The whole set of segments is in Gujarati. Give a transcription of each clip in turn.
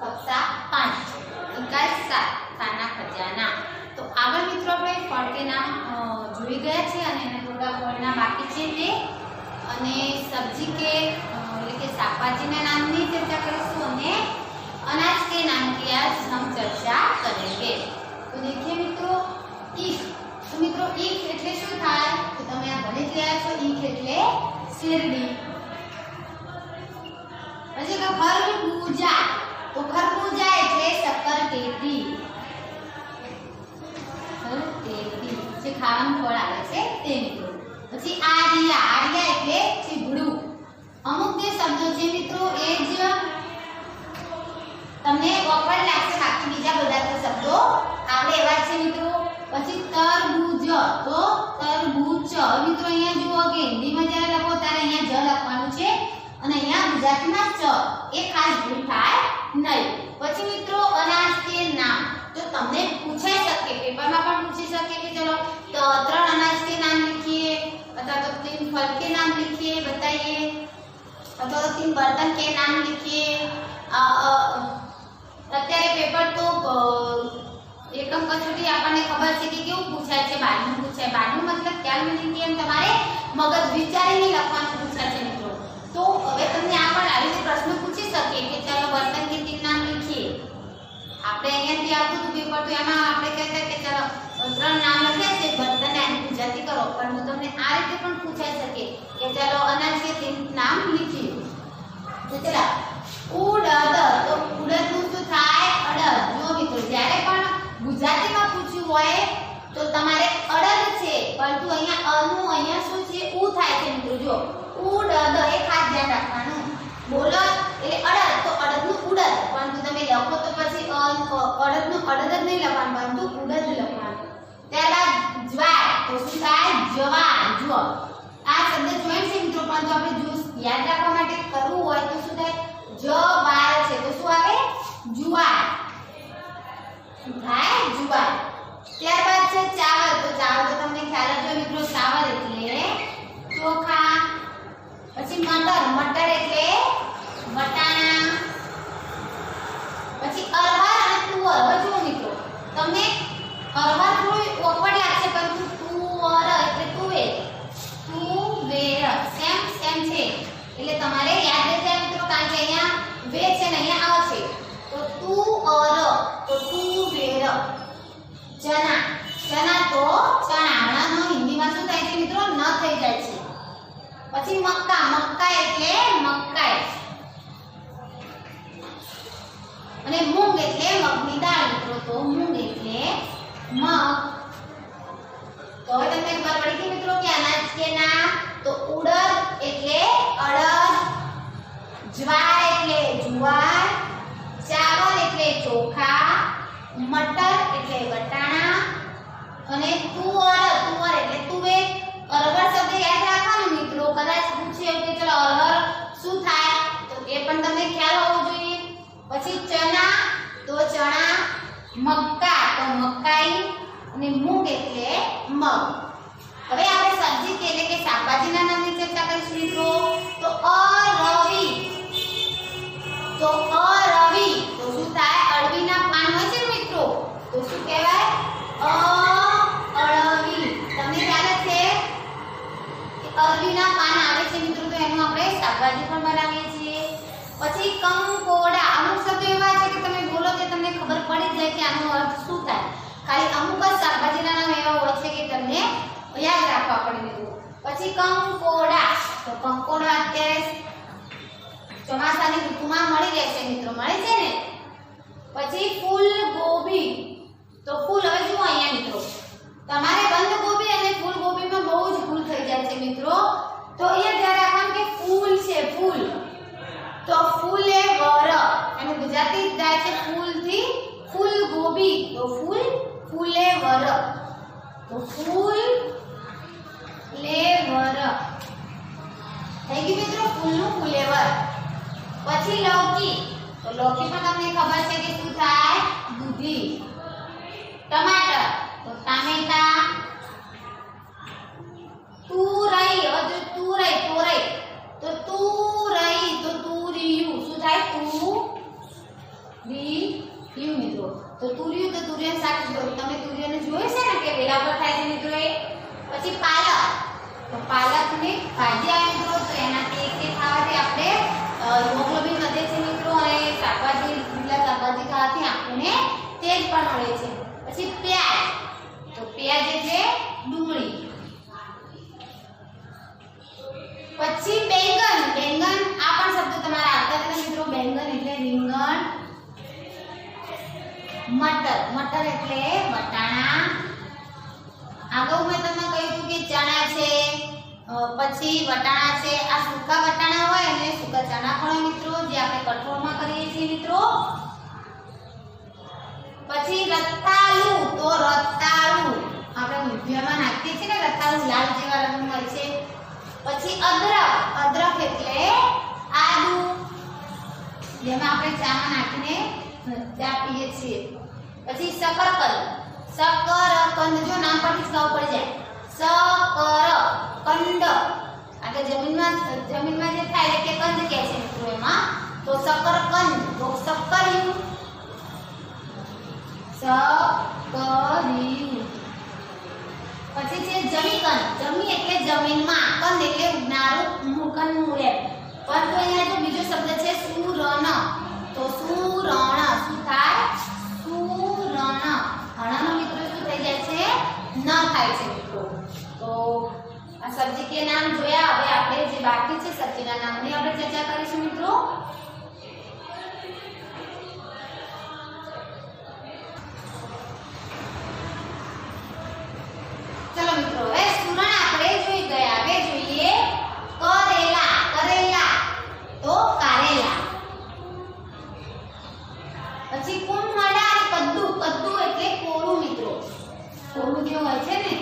कक्षा 5 इकाई 7 खाना खजाना। तो આગળ મિત્રો આપણે ફળ કે નામ જોઈ ગયા છે અને એના થોડા ફળના બાકી છે તે અને સબ્જી के એટલે કે શાકભાજીના નામની ચર્ચા કરીશું અને अनाज के नाम की आज हम चर्चा करेंगे। तो देखिए मित्रों ईख, तो मित्रों ईख એટલે શું થાય તો તમે આ ભણી જ રહ્યા છો। ईख એટલે શેરડી। પછી કે ખરબૂજા, તો ખરબૂજા એટલે શક્કરટેટી, જે ખાવાનું ફળ આવે છે તે મિત્રો। પછી આર્યા, આર્યા એટલે ચીભડું। અમુક જે શબ્દો છે મિત્રો એ જ તમને ઓકવર્ડ લાગશે, બાકી બીજા બધા તો શબ્દો આવડે એવા છે મિત્રો। પછી તરબૂચ, તો તરબૂચ મિત્રો અહીંયા જુઓ કે હિન્દીમાં જ્યારે લખો ત્યારે અહીંયા જ લખવાનું છે અને અહીંયા ગુજરાતીમાં ચ, એ ખાસ ભૂલ થાય નહીં। પછી મિત્રો અનાજ કે નામ, તો તમને પૂછાઈ શકે, પેપરમાં પણ પૂછી શકે કે ચલો તો 3 अनाज के नाम लिखिए अथवा तो 3 फल के नाम लिखिए बताइए अथवा तो 3 बर्तन के नाम लिखिए। અત્યારે પેપર તો એકમ કસોટી આપણને ખબર છે કે કેવું પૂછાય છે, બારનું પૂછાય। બારનું મતલબ ખ્યાલ મળી કે એમ તમારે મગજ વિચારીને લખવાનું પૂછાય છે મિત્રો। તો હવે તમને આ પણ આવી રીતે પ્રશ્ન પૂછી શકે કે ચાલો બર્તન કે 3 નામ લીખીએ। આપણે અહીંયાથી આવતું હતું પેપર તો એમાં આપણે કહેતા કે ચાલો 3 નામ લખ્યા છે, બર્તન એનું ગુજરાતી કરો, પણ તમને આ રીતે પણ પૂછાઈ શકે કે ચાલો અનાજ કે 3 નામ લીખીએ। તો ચલો ઉડદ, તો ઉડદનું શું થાય અડદ। જો મિત્રો જ્યારે પણ ગુજરાતીમાં પૂછ્યું હોય તો તમારે અડદ છે, પરંતુ અહીંયા અનું અહીંયા શું છે ઉ થાય છે મિત્રો। જો ઉડદ એ ખાસ ધ્યાન રાખવાનું, બોલો એટલે અડદ તો અડદનું ઉડદ, પરંતુ તમે લખો તો પછી અડદનું અડદ જ નહીં લખવાનું પરંતુ ઉડદ લખવાનું। ત્યારબાદ જ્વાર, તો શું થાય જવાર। જો આ શબ્દ જોઈન્ટ છે મિત્રો, પરંતુ આપણે જો યાદ રાખવા માટે કરવું હોય તો શું થાય જવાર છે તો શું આવે જુવાર, શું થાય જુવાર। ત્યારબાદ છે ચાવલ, તો ચાવલ તો તમને ખ્યાલ જ હોય મિત્રો, ચાવલ એટલે ચોખા। પછી મટર, મટર એટલે વટાણા। પછી અરહર અને તુવર, હવે જુઓ મિત્રો તમને અરહર થોડું ઓકવર્ડ લાગશે પરંતુ તુવર એટલે તુવેર, તુવેર સેમ સેમ છે એટલે તમારે યાદ રહી જાય મિત્રો, કારણ કે અહીંયા વે છે ને અહીંયા અ છે તો તુઅર, તો તુવેર। ચના, ચના તો ચણા, હમણાંનો હિન્દીમાં શું થાય છે મિત્રો ન થઈ જાય છે। પછી મક્કા, મક્કા એટલે મકાઈ અને મૂંગ એટલે મગની દાળ મિત્રો, તો મૂંગ એટલે મગ। તો હવે તમને ખબર પડી કે મિત્રો કે અનાજ કે નામ, તો ઉડદ એટલે અડદ, જ્વાર એટલે જુવાર, ચાવલ એટલે ચોખા, મટર એટલે વટાણા અને તુવર, તુવર એટલે તુવેર। અરહર શબ્દ યાદ રાખવાનું મિત્રો, કદાચ પૂછે કે ચલો અરહર શું થાય તો એ પણ તમને ખ્યાલ હોવો જોઈએ। પછી ચના, તો ચણા, મક્કા તો મકાઈ અને મૂંગ એટલે મગ। હવે આપણે સબ્જી કે એટલે કે શાકભાજીના નામની ચર્ચા કરીશું મિત્રો। તો અરવી, તો અરવી તો શું થાય અળવીના પાન હોય છે મિત્રો, તો શું કહેવાય અળવી। તમને ખ્યાલ છે કે અળવીના પાન આવે છે મિત્રો, તો એનું આપણે શાકભાજી પણ બનાવીએ છીએ। પછી કંકોડા, અમુક શબ્દો એવા છે કે તમે બોલો કે તમને ખબર પડી જાય કે આનો અર્થ શું થાય, ખાલી અમુક જ શાકભાજીના નામ એવા હોય છે કે તમને યાદ રાખવા પડે મિત્રો। પછી કંકોડા, તો કંકોડા અત્યારે ચોમાસાની ઋતુમાં મળી રહે છે મિત્રો, મળે છે ને। પછી ફૂલગોબી, તો ફૂલ, હવે જુઓ અહીંયા મિત્રો તમારે બંધગોબી અને ફૂલગોબીમાં બહુ જ ભૂલ થઈ જાય છે મિત્રો, તો અહીંયા ધ્યાન રાખવાનું કે ફૂલ છે ફૂલ, તો ફૂલેવર એનું ગુજરાતી થાય છે ફૂલથી ફૂલગોબી, તો ફૂલ ફૂલેવર, તો ફૂલ લેવર થઈ ગયું મિત્રો ફૂલનું ફૂલેવર। પછી લૌકી, તો લૌકી પણ તમને ખબર છે કે શું થાય દૂધી। ટમાટર, તો ટામેટા। તુરઈ, હવે જો તુરઈ, તોરઈ તો તુરઈ, તો તુરિયું શું થાય તુરિયું। ભાજી આવે મિત્રો તો એનાથી એક ખાવાથી આપણે હિમોગ્લોબિન વધે છે મિત્રો અને શાકભાજી લીલા શાકભાજી ખાવાથી આપણને તેજ પણ મળે છે. પછી પ્યાજ તો પ્યાજ એટલે ડુંગળી. પછી બેંગન બેંગન આ પણ શબ્દ તમારા આવતા હતા મિત્રો. બેંગન એટલે રીંગણ. મટર મટર એટલે વટાણા. આગળ મેં તમને કહ્યું હતું કે ચણા છે પછી વટાણા છે. આ સૂકા વટાણા હોય એટલે સૂકા ચણા પણ હોય મિત્રો જે આપણે કઠોળમાં કરીએ છીએ મિત્રો. પછી રતાળુ તો રતાળુ આપણે મીઠામાં નાખીએ છીએ ને રતાળુ લાલ જેવા રંગનું હોય છે. પછી અદરક અદરક એટલે આદુ જેમાં આપણે ચામાં નાખીને ચા પીએ છીએ. પછી શકરકંદ શકરકંદ જો નામ પરથી જ ખબર પડી જાય. શકરકંદ આ જમીનમાં જે થાય એટલે કંદ કહે છે મિત્રો એમાં તો શકરકંદ તો શક્કરિયું શકરિયું. પછી છે જમીકંદ જમી એટલે જમીનમાં કંદ એટલે ઉગનારું મૂકનનું એમ. પરંતુ અહીંયા જો બીજો શબ્દ છે સુરણ તો સુરણ શું થાય સુરણ. હણાનો મિત્રો શું થઈ જાય છે ન થાય છે મિત્રો. તો આ સબ્જી કે નામ જોયા. હવે આપણે જે બાકી છે સબ્જીના નામની આપણે ચર્ચા કરીશું મિત્રો. ચલો મિત્રો હવે સુરણ આપણે જોઈ ગયા. હવે જોઈએ કરેલા કરેલા તો કારેલા. પછી કુંડળા અને કદ્દુ કદ્દુ એટલે કોરું મિત્રો. કોરું જે હોય છે ને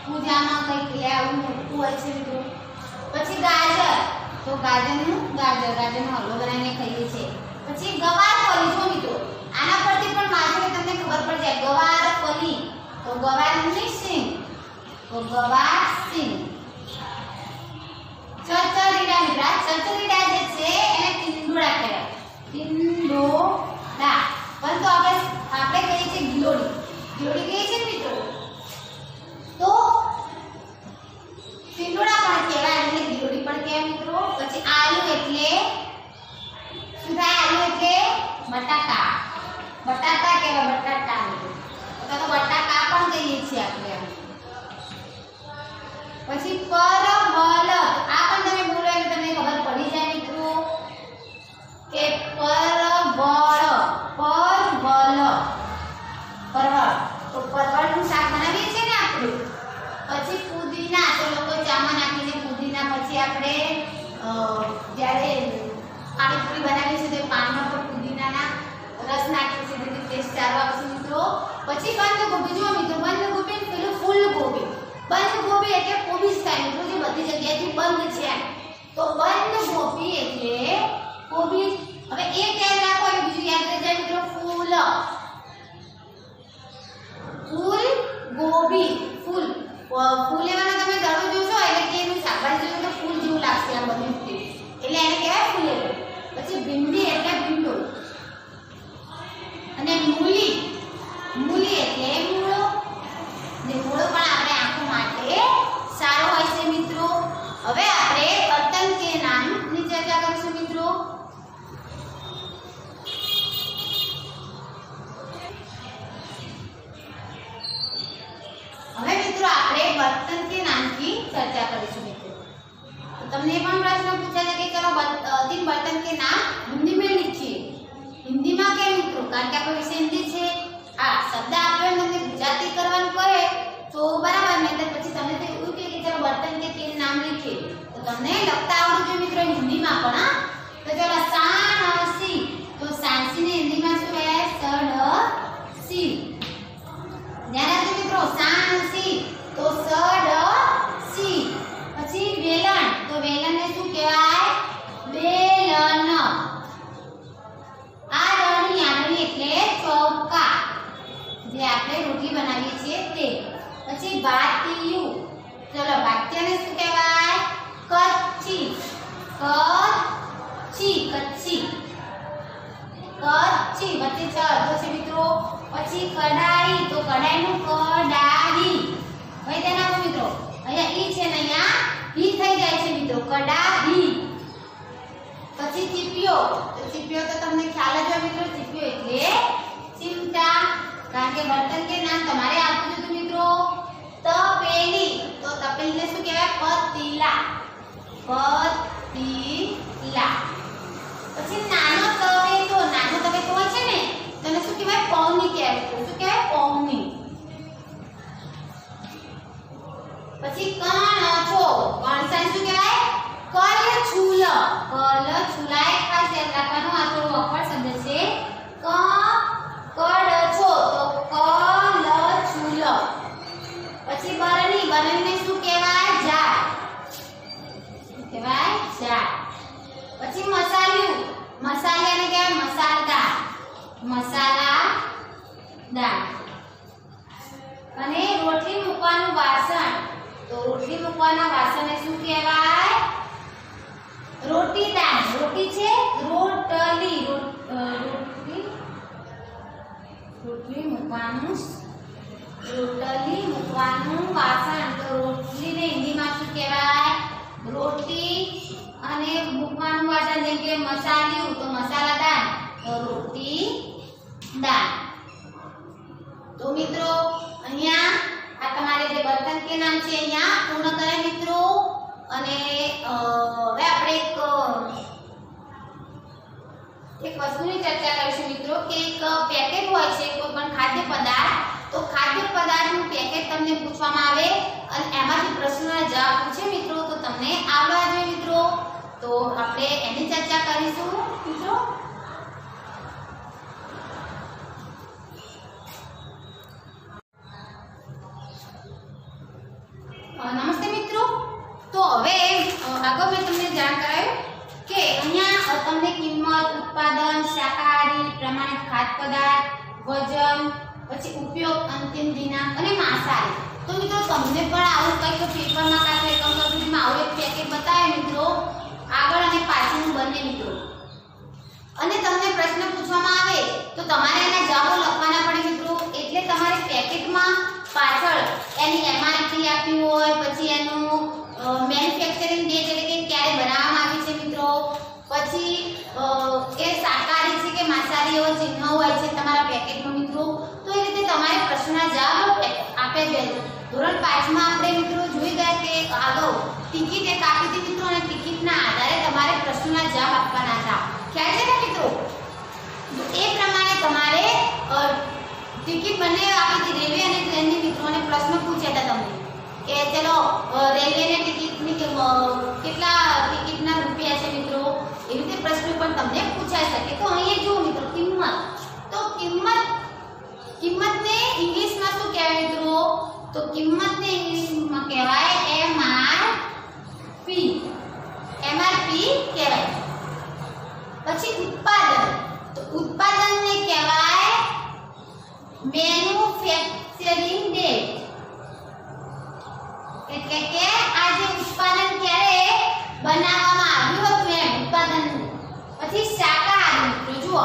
પૂજામાં કંઈક લે આવું મોટું હોય છે મિત્રો. પછી ગાજર તો ગાજરનો હલવો બનાવીને ખાઈએ છીએ. પછી ગવારફળી જો મિત્રો આના પરથી પણ માત્ર તમને ખબર પડી જાય ગવારફળી તો ગવારની સિંગ તો ગવાર સિંગ. ચચરીડા મિત્રો ચચરીડા જે છે એને ટીંડોળા કહેવાય ટીંડોળા. પરંતુ આપણે કહીએ છીએ ગિલોડી ગિલોડી કહીએ છીએ મિત્રો તો ટીંડોળા પણ કહેવાય એટલે ગિલોડી પણ કહેવાય મિત્રો. પછી આલુ એટલે શું થાય આલુ એટલે બટાકા બટાકા કહેવાય બટાટા મિત્રો તો બટાકા પણ કહીએ છીએ આપણે. પછી પરવળ આ પણ તમે બોલો એટલે તમને ખબર પડી જાય મિત્રો કે પરવળ તો પરવળનું શાક બનાવીએ છીએ ને આપણે. પછી પુદીના તો લોકો ચામાં નાખીને પુદીના. પછી આપણે જ્યારે પાણીપુરી બનાવીએ છીએ તો પાણીમાં પણ પુદીનાના રસ નાખીએ છીએ જેથી ટેસ્ટ સારો આવશે મિત્રો. પછી બંધગોભી જુઓ મિત્રો બંધગોભી પેલું ફૂલગોભી. બંધગોભી એટલે કોબીજ થાય મિત્રો જે બધી જગ્યાએથી બંધ છે તો બંધગોભી એટલે કોબીજ. હવે એક યાદ રાખો અને બીજું યાદ રહી જાય મિત્રો ફૂલ ગોબી ફૂલ ફૂલ લેવાનો તમે દડો જોશો એટલે કે એનું શાકભાજી જોશો તો ફૂલ જેવું લાગશે આ બધું એટલે એને કહેવાય ફૂલેલો. પછી ભીંડી એટલે ભીંડો અને મૂલી મૂલી એટલે મૂળો. ને મૂળો પણ આપણે આંખો માટે સારો હોય છે મિત્રો. હવે આપણે બર્તન કે નામની ચર્ચા કરીશું મિત્રો. હવે મિત્રો આપણે बर्तन के नाम की चर्चा करीશું મિત્રો। तो તમને પણ પ્રશ્ન પૂછાય કે ચલો 3 बर्तन के नाम हिंदी में लिखिए। हिंदी में क्या મિત્રો કારણ કે આપણો વિષય હિન્દી છે। આ શબ્દ આપણે તમને ગુજરાતી કરવાનું કહે તો બરાબર નહીતર પછી તમને તો એવું કે ચલો बर्तन के 3 नाम लिखिए तो તમને લખતા આવડવું જોઈએ મિત્રો હિન્દીમાં પણ। તો ચલો સાણસી તો સાણસી ને હિન્દીમાં શું કહેવાય સડસી। ધ્યાન રાખજો મિત્રો સાણસી तो सडसी। પછી વેલણ તો વેલણ ને શું કહેવાય બેલણ। આડણી આડણી એટલે ચૌકા જે આપણે રોટલી બનાવીએ છીએ તે। પછી બાતિયું ચલો બાતિયાને શું કહેવાય કચ્છી કચ્છી કચ્છી કચ્છી વચ્ચે ચ અર્ધો છે મિત્રો। પછી કડાઈ તો કડાઈનું કડાઈ। હવે તેના મિત્રો અહીંયા ઈ છે ને અહીંયા ઈ થઈ જાય ચીપિયો, તો ચીપિયો તો તમને ખ્યાલ જ હોય મિત્રો, ચીપિયો એટલે ચિમટા, કારણ કે બર્તન કે નામ તમારે આપવું હતું મિત્રો. તપેલી, તો તપેલીને શું કહેવાય? પતીલા, પતીલા. પછી નાનો તવેતો, નાનો તવેતો હોય છે ને તેને શું કહેવાય? પૌની કહેવાય. શું કહેવાય? પૌની. પછી કણછો, કણછાને શું કહેવાય? કલછુલ, કલછુલા એ ખાસ યાદ રાખવાનું, આ થોડો અખર શબ્દ છે. કડછો, તો કલછુલ. પછી બરણી, બરણીને શું કહેવાય? જાર, શું કહેવાય? જાર. પછી મસાલિયું, મસાલિયાને કહેવાય મસાલદાર, મસાલાદાર. અને રોટલી મૂકવાનું વાસણ, તો રોટલી મૂકવાના વાસણને શું કહેવાય? રોટીદાર. રોટી છે રોટલી, રોટલી મૂકવાનું, રોટલી મૂકવાનું વાસણ, તો રોટલીને હિન્દીમાં શું કહેવાય? રોટી. અને મૂકવાનું વાસણ જેમ કે મસાલિયું, તો મસાલાદાર, તો રોટીદાર. તો મિત્રો અહીંયા આ તમારે જે બર્તન કે નામ છે અહીંયા પૂર્ણ કરે મિત્રો. અને હવે આપણે એક વસ્તુની ચર્ચા કરીશું મિત્રો કે એક પેકેટ હોય છે કોઈ પણ ખાદ્ય પદાર્થ, તો ખાદ્ય પદાર્થનું પેકેટ તમને પૂછવામાં આવે અને એમાંથી પ્રશ્નોના જવાબ પૂછે મિત્રો, તો તમને આવડવા જોઈએ મિત્રો. તો આપણે એની ચર્ચા કરીશું મિત્રો. નમસ્તે મિત્રો. તો હવે આગળ મેં તમને જાણ કરાયું કે અહીંયા તમને કિંમત, ઉત્પાદન, શાકાહારી, પ્રમાણિત ખાદ્ય પદાર્થ, વજન, પછી ઉપયોગ, અંતિમ દિનાંક અને માંસાહારી. તો મિત્રો તમને પણ આવું કંઈક પેપરમાં કાં તો એકમ કસોટીમાં આવું એક પેકેટ બતાવે મિત્રો, આગળ અને પાછળનું બંને મિત્રો, અને તમને પ્રશ્ન પૂછવામાં આવે તો તમારે એના જવાબો લખવાના પડે મિત્રો. એટલે તમારે પેકેટમાં પાછળ એની એમઆરપી આપી હોય, પછી એનું મેન્યુફેક્ચરિંગ ડેટ એટલે કે ક્યારે બનાવવામાં આવી છે મિત્રો, પછી એ શાકાહારી છે કે માંસાહારી એવો ચિહ્ન હોય છે તમારા પેકેટમાં મિત્રો. તો એ રીતે તમારે પ્રશ્નના જવાબ આપે છે. ધોરણ 5 માં આપણે મિત્રો જોઈ ગયા કે આગળ ટિકિટ એક આપી હતી મિત્રો, અને ટિકિટના આધારે તમારે પ્રશ્નના જવાબ આપવાના હતા. ખ્યાલ છે ને મિત્રો? એ પ્રમાણે તમારે ટિકિટ બંને આપી હતી, રેલવે અને ટ્રેનની મિત્રો, અને પ્રશ્ન પૂછ્યા હતા તમને કે ચલો રેલવેની ટિકિટની કેટલા ટિકિટના રૂપિયા છે મિત્રો, એવી રીતે પ્રશ્ન પણ તમને પૂછાઈ શકે. તો અહીંયા જુઓ મિત્રો કિંમત, તો કિંમતને ઇંગ્લિશમાં શું કહેવાય મિત્રો? તો કિંમતને ઇંગ્લિશમાં કહેવાય એમઆરપી, એમઆરપી કહેવાય. પછી ઉત્પાદન, તો ઉત્પાદનને કહેવાય મેન્યુફેક્ચરિંગ ડેટ, એટલે કે આ જે ઉત્પાદન ક્યારે બનાવવામાં આવ્યું હતું એમ ઉત્પાદન. પછી શાકાહારી મિત્રો જુઓ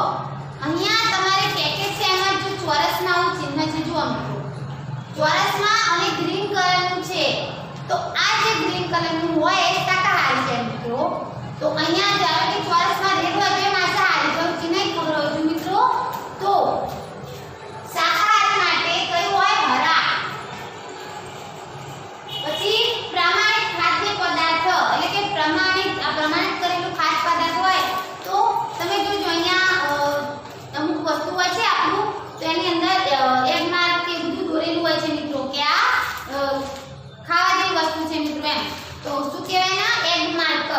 અહીંયા તમારે પેકેટ છે એમાં જો ચોરસમાં આવું ચિહ્ન છે જુઓ મિત્રો, ચોરસમાં અને ગ્રીન કલરનું છે, તો આ જે ગ્રીન કલરનું હોય એ શાકાહારી છે મિત્રો. તો અહીંયા ધારો કે ચોરસમાં રેડ હોય તો એ માંસાહારી, તો ચિહ્ન ખબર હોય છે મિત્રો. તો શાકાહારી માટે કયું હોય? હરા. પછી પ્રમાણિત ખાદ્ય પદાર્થ એટલે કે પ્રમાણિત કરેલું ખાદ્ય પદાર્થ હોય તો તમે જોજો અહીંયા અમુક વસ્તુ હોય છે આપણું, તો એની અંદર એક માર્ક કે બધું દોરેલું હોય છે મિત્રો કે આ ખાવા જેવી વસ્તુ છે મિત્રો એમ. તો શું કહેવાય ના? Egg mark.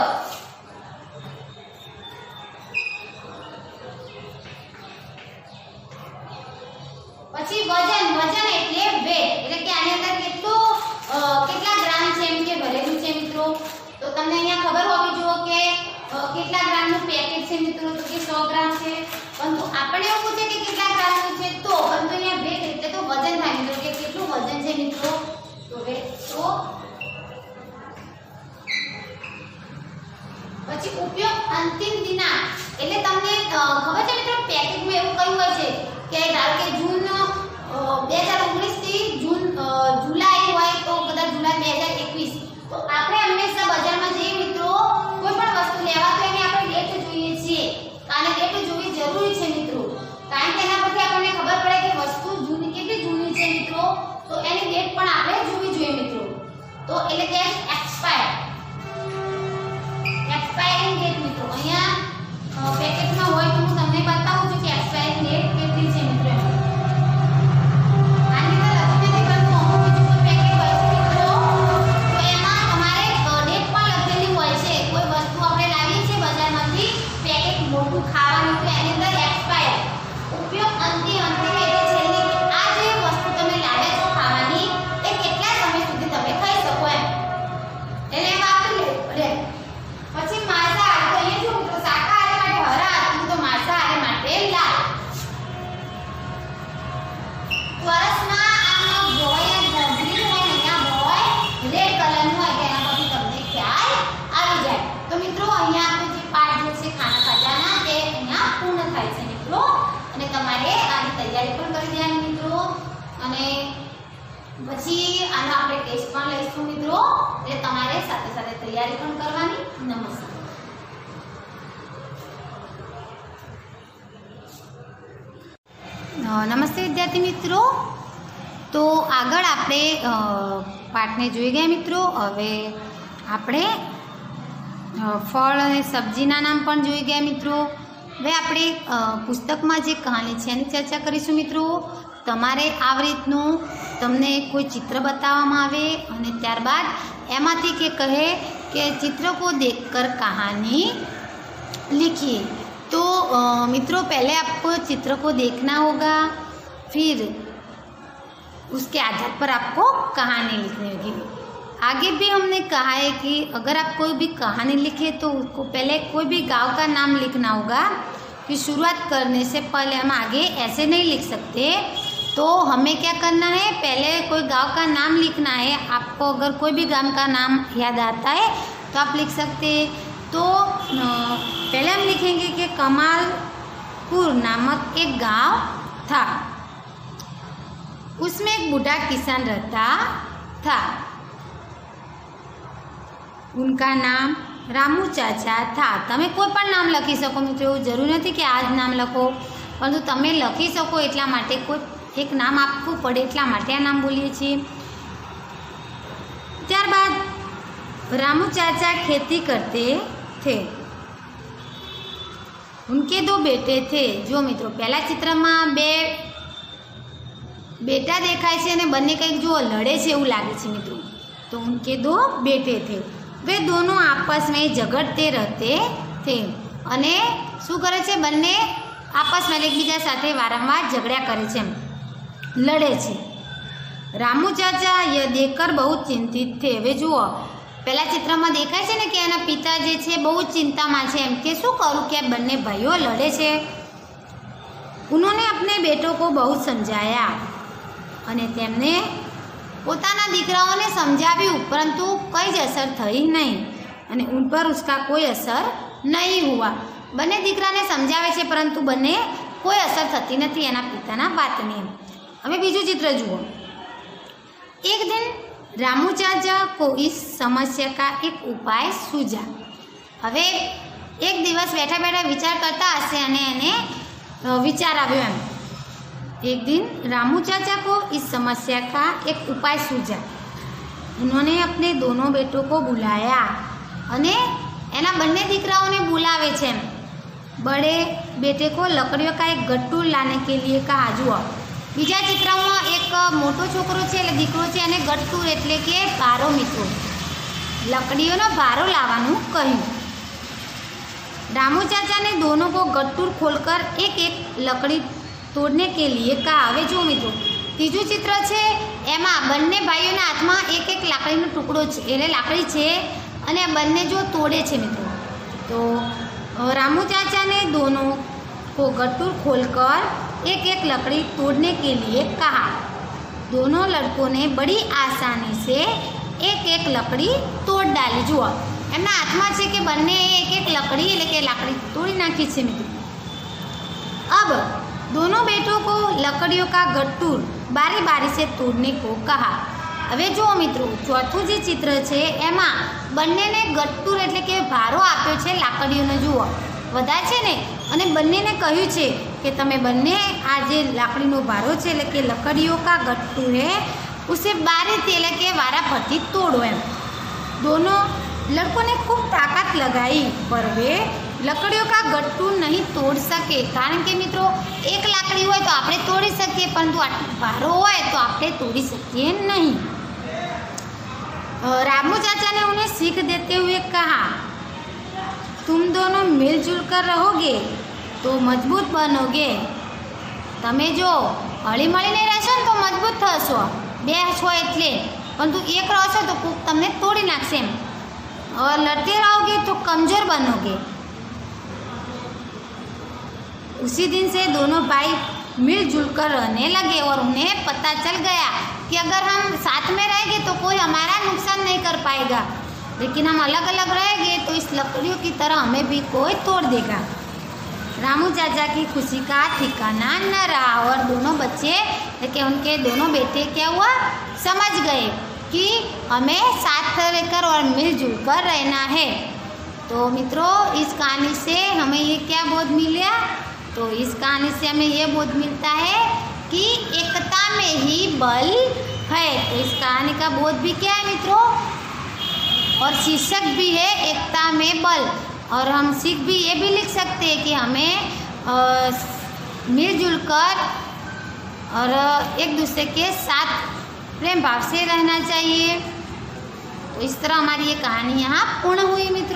પછી વજન, વજન એટલે વેટ, એટલે કે આની અંદર કેટલા ગ્રામ છે એમ કે ભરેલું છે મિત્રો. તો તમને અહીંયા ખબર હોવી જોઈએ કે કેટલા ગ્રામનું પેકેટ છે મિત્રો, તો કે 100 ગ્રામ છે. પરંતુ આપણે એવું પૂછે કે કેટલા ગ્રામનું છે, તો પરંતુ અહીંયા વેટ એટલે તો વજન થાય મિત્રો, કે કેટલું વજન છે મિત્રો, તો વેટ. તો પછી ઉપયોગ, અંતિમ દિનાંક એટલે તમને ખબર છે મિત્રો પેકેટમાં એવું કયું હોય છે કે ધારો કે જૂન 2019 થી જુલાઈ હોય તો કદાચ જુલાઈ 2021, તો આપણે હંમેશા બજારમાં જઈએ મિત્રો કોઈ પણ વસ્તુ લેવા તો એની આપણે ડેટ જોઈએ છીએ. અને પછી આનો આપણે ટેસ્ટ પણ લઈશું મિત્રો, એટલે તમારે સાથે સાથે તૈયારી પણ કરવાની. નમસ્કાર. નમસ્તે વિદ્યાર્થી મિત્રો. તો આગળ આપણે પાઠને જોઈ ગયા મિત્રો. હવે આપણે ફળ અને સબ્જીના નામ પણ જોઈ ગયા મિત્રો. હવે આપણે પુસ્તકમાં જે કહાની છે એની ચર્ચા કરીશું મિત્રો. તમારે આવી રીતનું તમને કોઈ ચિત્ર બતાવવામાં આવે અને ત્યારબાદ એમાંથી કે કહે કે ચિત્ર કો देखकर कहानी लिखिए. तो मित्रों पहले आपको चित्र को देखना होगा, फिर उसके आधार पर आपको कहानी लिखनी होगी. आगे भी हमने कहा है कि अगर आप कोई भी कहानी लिखे तो उसको पहले कोई भी गांव का नाम लिखना होगा. फिर शुरुआत करने से पहले हम आगे ऐसे नहीं लिख सकते. तो हमें क्या करना है, पहले कोई गांव का नाम लिखना है. आपको अगर कोई भी गांव का नाम याद आता है तो आप लिख सकते हैं. तो पहले हम लिखेंगे कि कमालपुर नामक एक गांव था. उसमें एक बूढ़ा किसान रहता था. उनका नाम रामू चाचा था. તમે કોઈ પણ નામ લખી શકો મિત્રો, એવું જરૂર નથી કે આ જ નામ લખો, પરંતુ તમે લખી શકો એટલા માટે કોઈ એક નામ આપવું પડે, એટલા માટે આ નામ બોલીએ છીએ. ત્યારબાદ रामू चाचा खेती करते थे. उनके दो बेटे थे. जो मित्रों पहला चित्र में बे बेटा देखाय छे ने बने कंईक जो लड़े छे एवुं लागे छे मित्रों. तो उनके दो बेटे थे. वे दोनों आपस में झगड़ते रहते थे. अने शुं करे छे, बने आपस में एकबीजा साथे वारंवार झगड्या करे छे, लड़े छे. रामू चाचा यह देखकर बहुत चिंतित थे. हवे जुओ पहला चित्र में देखाय छे ने कि एना पिता जे छे बहु चिंता में छे, एम के शुं करूं कि बने भाईओ लड़े छे. उन्होंने अपने बेटों को बहुत समझाया अने तेमने पोताना दीकराओने समझाव्युं, परंतु कई ज असर थई नहीं अने उन पर उसका कोई असर नहीं हुआ. बने दीकराने समझावे छे परंतु बने कोई असर थती नथी एना पिताना वातनी. हवे बीजुं चित्र जुओ. एक दिन रामू चाचा को इस समस्या का एक उपाय सूझा. हवे एक दिवस बैठा बैठा विचार करता हशे अने एने विचार आव्यो एम. एक दिन रामू चाचा को इस समस्या का एक उपाय सूझा. उन्होंने अपने दोनों बेटों को बुलाया अने एना बन्ने दीकराओने बुलावे छे. बड़े बेटे को लकड़ियों का एक गट्टू लाने के लिए कहा. जुओ बीजा चित्र में एक मोटो छोकरो छे એટલે દીકરો છે અને ગટ્ટુ એટલે કે ભારો મિત્રો, लकड़ियों भारो लावानुं कह्युं. रामू चाचा ने दोनों को गट्टू खोलकर एक एक लकड़ी तोड़ने के लिए कहा. हवे जो मित्रों तीजू चित्र है एमां बंने भाईओना हाथमां एक एक लाकड़ीनो टुकड़ो छे, એટલે लाकड़ी छे अने बंने जो तोड़े छे मित्रों. तो रामू चाचा ने दोनों को गट्टू खोलकर एक एक लकड़ी तोड़ने के लिए कहा. दोनों लड़कों ने बड़ी आसानी से एक एक लकड़ी तोड़ डाली. जुओ एमना हाथमां छे कि बंने एक एक लकड़ी એટલે કે लाकड़ी तोड़ी नाखी छे मित्रों. अब दोनों बेटों को लकड़ियों का गट्टू बारी बारी से तोड़ने को कहा. हवे जो मित्रों चौथुं जे चित्र है एमां बंनेने गट्टू એટલે કે ભારો આપ્યો છે લાકડીઓનો. જુઓ વધારે છે ને અને બંનેને કહ્યું છે કે તમે બંને આ જે લાકડીનો ભારો છે એટલે કે લકડીઓ કા ગટ્ટू है उसे बारी એટલે કે वाराफरती तोड़ो एम. दोनों लड़कों ने खूब ताकत लगाई पर वे लकड़ियों का गट्टू नहीं तोड़ सके. कारण के मित्रों एक लाकड़ी होय तो आपणे तोड़ी सकीए, परंतु भारो होय तो आपणे तोड़ी सकीए नहीं. रामू चाचा ने उन्हें सीख देते हुए कहा, तुम दोनों मिलजुल कर रहोगे तो मजबूत बनोगे. तमे जो हળી મળીને રહેશો ને તો મજબૂત થશો. બે છો એટલે, परंतु एक रहो છો तो कोक तमने तोड़ी नाखशे एम. और लड़ते रहोगे तो कमजोर बनोगे. उसी दिन से दोनों भाई मिलजुल कर रहने लगे और उन्हें पता चल गया कि अगर हम साथ में रहेंगे तो कोई हमारा नुकसान नहीं कर पाएगा, लेकिन हम अलग अलग रहेंगे तो इस लकड़ियों की तरह हमें भी कोई तोड़ देगा. रामू चाचा की खुशी का ठिकाना न रहा और दोनों बच्चे कि उनके दोनों बेटे क्या हुआ, समझ गए कि हमें साथ रहकर और मिलजुल कर रहना है। तो मित्रों, इस कहानी से हमें ये क्या बोध मिला? तो इस कहानी से हमें ये बोध मिलता है कि एकता में ही बल है। तो इस कहानी का बोध भी क्या है मित्रों? और शीर्षक भी है एकता में बल। और हम सीख भी ये भी लिख सकते हैं कि हमें मिलजुल कर और एक दूसरे के साथ प्रेम भाव से रहना चाहिए। तो इस तरह हमारी ये कहानी यहाँ पूर्ण हुई मित्रों।